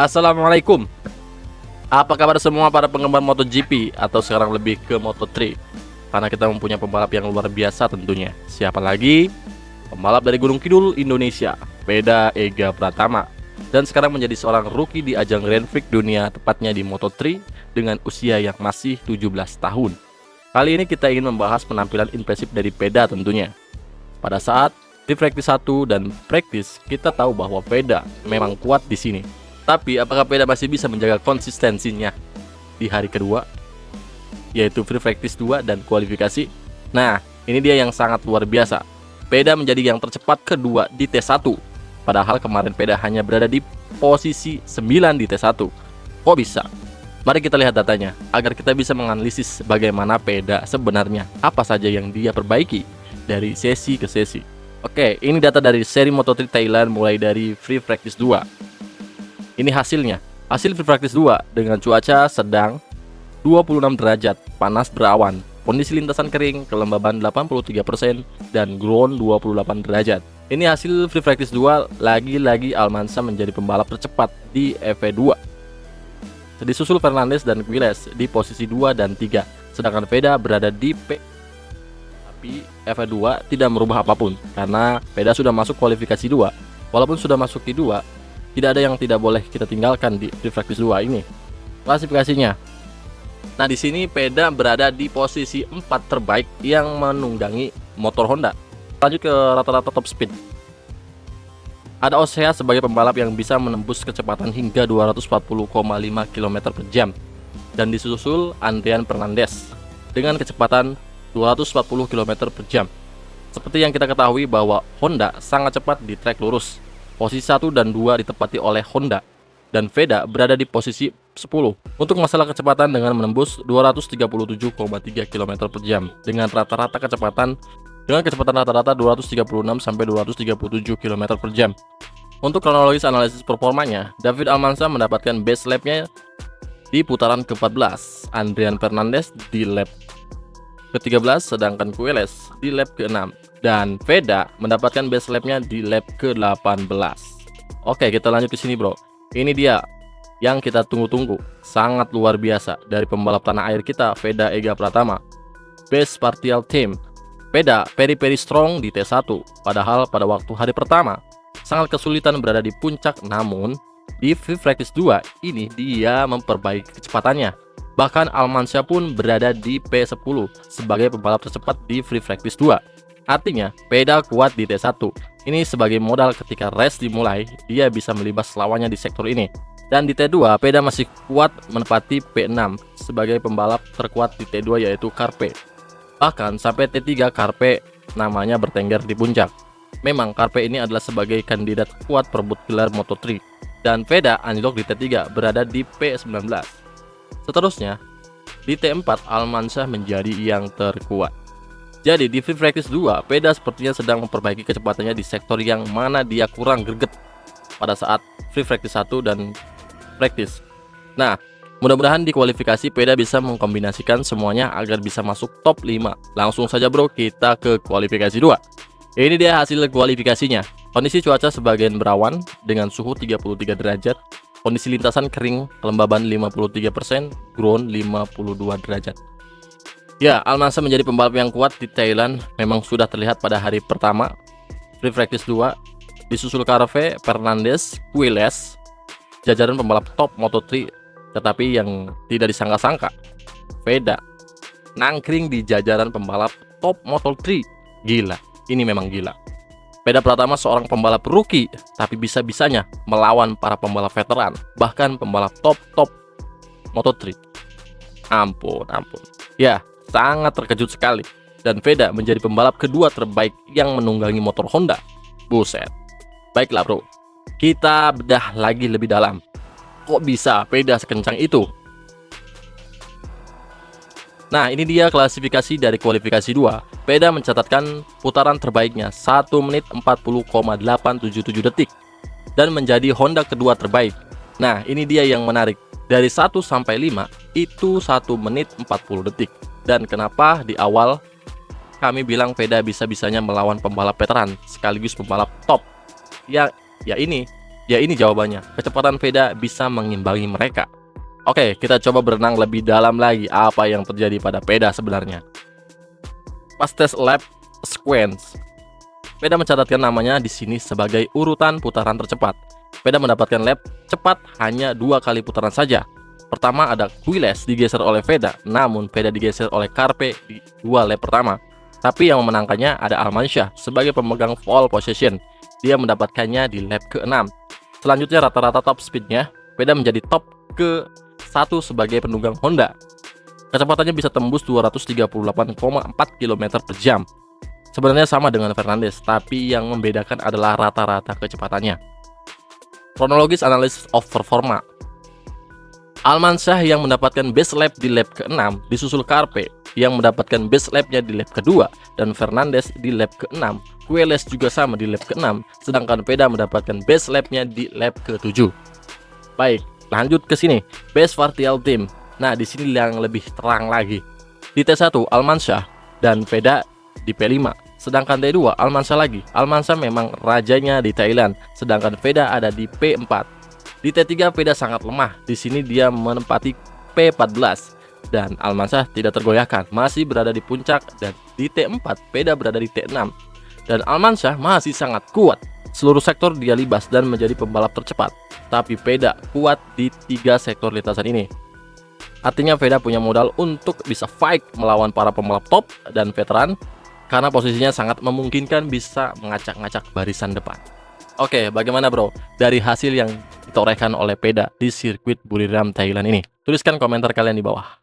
Assalamualaikum. Apa kabar semua para penggemar MotoGP atau sekarang lebih ke Moto3? Karena kita mempunyai pembalap yang luar biasa tentunya. Siapa lagi? Pembalap dari Gunung Kidul, Indonesia, Peda Ega Pratama. Dan sekarang menjadi seorang rookie di ajang Grand Prix dunia, tepatnya di Moto3 dengan usia yang masih 17 tahun. Kali ini kita ingin membahas penampilan impresif dari Peda tentunya. Pada saat di practice 1 dan practice, kita tahu bahwa Peda memang kuat di sini. Tapi apakah Peda masih bisa menjaga konsistensinya di hari kedua, yaitu free practice 2 dan kualifikasi? Nah, ini dia yang sangat luar biasa. Peda menjadi yang tercepat kedua di T1. Padahal kemarin Peda hanya berada di posisi 9 di T1. Kok bisa? Mari kita lihat datanya, agar kita bisa menganalisis bagaimana Peda sebenarnya, apa saja yang dia perbaiki dari sesi ke sesi. Oke, ini data dari seri Moto3 Thailand mulai dari free practice 2. Ini hasilnya. Hasil free practice 2 dengan cuaca sedang 26 derajat, panas berawan, kondisi lintasan kering, kelembaban 83% dan ground 28 derajat. Ini hasil free practice 2, lagi-lagi Almansa menjadi pembalap tercepat di FP2. Disusul Fernandes dan Quiles di posisi 2 dan 3, sedangkan Peda berada di P. Tapi FP2 tidak merubah apapun karena Peda sudah masuk kualifikasi 2. Walaupun sudah masuk di 2, tidak ada yang tidak boleh kita tinggalkan di free practice 2 ini. Klasifikasinya. Nah, di sini Peda berada di posisi 4 terbaik yang menunggangi motor Honda. Lanjut ke rata-rata top speed. Ada Osea sebagai pembalap yang bisa menembus kecepatan hingga 240,5 km per jam. Dan disusul Adrian Fernandez dengan kecepatan 240 km per jam. Seperti yang kita ketahui bahwa Honda sangat cepat di trek lurus. Posisi 1 dan 2 ditempati oleh Honda, dan Peda berada di posisi 10 untuk masalah kecepatan dengan menembus 237,3 km per jam dengan kecepatan rata-rata 236 sampai 237 km per jam. Untuk kronologis analisis performanya, David Almansa mendapatkan base lap-nya di putaran ke-14, Adrian Fernandez di lap ke-13, sedangkan Quiles di lap ke-6, dan Peda mendapatkan base lap-nya di lap ke-18. Oke, kita lanjut ke sini, bro. Ini dia yang kita tunggu-tunggu, sangat luar biasa dari pembalap tanah air kita, Peda Ega Pratama. Best partial team. Peda very strong di T1, padahal pada waktu hari pertama sangat kesulitan berada di puncak, namun di free practice 2 ini dia memperbaiki kecepatannya. Bahkan Almansa pun berada di P10 sebagai pembalap tercepat di free practice 2. Artinya, Peda kuat di T1. Ini sebagai modal ketika race dimulai, dia bisa melibas lawannya di sektor ini. Dan di T2, Peda masih kuat menepati P6 sebagai pembalap terkuat di T2, yaitu Carpe. Bahkan sampai T3, Carpe namanya bertengger di puncak. Memang Carpe ini adalah sebagai kandidat kuat perebut gelar Moto3. Dan Peda anjlok di T3 berada di P19. Seterusnya, di T4 Almansa menjadi yang terkuat. Jadi di free practice 2, Peda sepertinya sedang memperbaiki kecepatannya di sektor yang mana dia kurang greget pada saat free practice 1 dan practice. Nah, mudah-mudahan di kualifikasi Peda bisa mengkombinasikan semuanya agar bisa masuk top 5. Langsung saja, bro, kita ke kualifikasi 2. Ini dia hasil kualifikasinya. Kondisi cuaca sebagian berawan dengan suhu 33 derajat. Kondisi lintasan kering, kelembaban 53%, ground 52 derajat. Ya, Almansa menjadi pembalap yang kuat di Thailand memang sudah terlihat pada hari pertama free practice 2. Disusul Carpe, Fernandes, Quiles, jajaran pembalap top Moto3. Tetapi yang tidak disangka-sangka, Peda nangkring di jajaran pembalap top Moto3. Gila, ini memang gila. Peda Pratama seorang pembalap rookie, tapi bisa-bisanya melawan para pembalap veteran, bahkan pembalap top Moto3. Ampun. Ya, sangat terkejut sekali. Dan Peda menjadi pembalap kedua terbaik yang menunggangi motor Honda. Buset. Baiklah, bro, kita bedah lagi lebih dalam. Kok bisa Peda sekencang itu? Nah, ini dia klasifikasi dari kualifikasi 2. Peda mencatatkan putaran terbaiknya 1 menit 40,877 detik dan menjadi Honda kedua terbaik. Nah, ini dia yang menarik. Dari 1 sampai 5 itu 1 menit 40 detik. Dan kenapa di awal kami bilang Peda bisa-bisanya melawan pembalap veteran sekaligus pembalap top? Ya ini Ya ini jawabannya, kecepatan Veda bisa mengimbangi mereka. Oke, kita coba berenang lebih dalam lagi apa yang terjadi pada Veda sebenarnya. Pas tes lap sequence, Veda mencatatkan namanya di sini sebagai urutan putaran tercepat. Veda mendapatkan lap cepat hanya 2 kali putaran saja. Pertama ada Quiles digeser oleh Veda, namun Veda digeser oleh Carpe di 2 lap pertama. Tapi yang memenangkannya ada Almansyah sebagai pemegang pole position. Dia mendapatkannya di lap ke-6. Selanjutnya rata-rata top speednya, Veda menjadi top ke-1 sebagai penunggang Honda. Kecepatannya bisa tembus 238,4 km per jam. Sebenarnya sama dengan Fernandes, tapi yang membedakan adalah rata-rata kecepatannya. Kronologis analysis of performa. Almansyah yang mendapatkan best lap di lap ke-6 disusul Carpe yang mendapatkan best lap-nya di lap kedua dan Fernandes di lap ke-6. Quiles juga sama di lap ke-6, sedangkan Veda mendapatkan best lap-nya di lap ke-7. Baik, lanjut ke sini. Best Partial Team. Nah, di sini yang lebih terang lagi. Di T1 Almansyah dan Veda di P5. Sedangkan T2 Almansyah lagi. Almansyah memang rajanya di Thailand, sedangkan Veda ada di P4. Di T3 Veda sangat lemah. Di sini dia menempati P14 dan Almansyah tidak tergoyahkan, masih berada di puncak, dan di T4 Veda berada di T6 dan Almansyah masih sangat kuat. Seluruh sektor dia libas dan menjadi pembalap tercepat. Tapi Veda kuat di 3 sektor lintasan ini. Artinya Veda punya modal untuk bisa fight melawan para pembalap top dan veteran karena posisinya sangat memungkinkan bisa mengacak-ngacak barisan depan. Oke, bagaimana bro dari hasil yang ditorehkan oleh Veda di sirkuit Buriram Thailand ini? Tuliskan komentar kalian di bawah.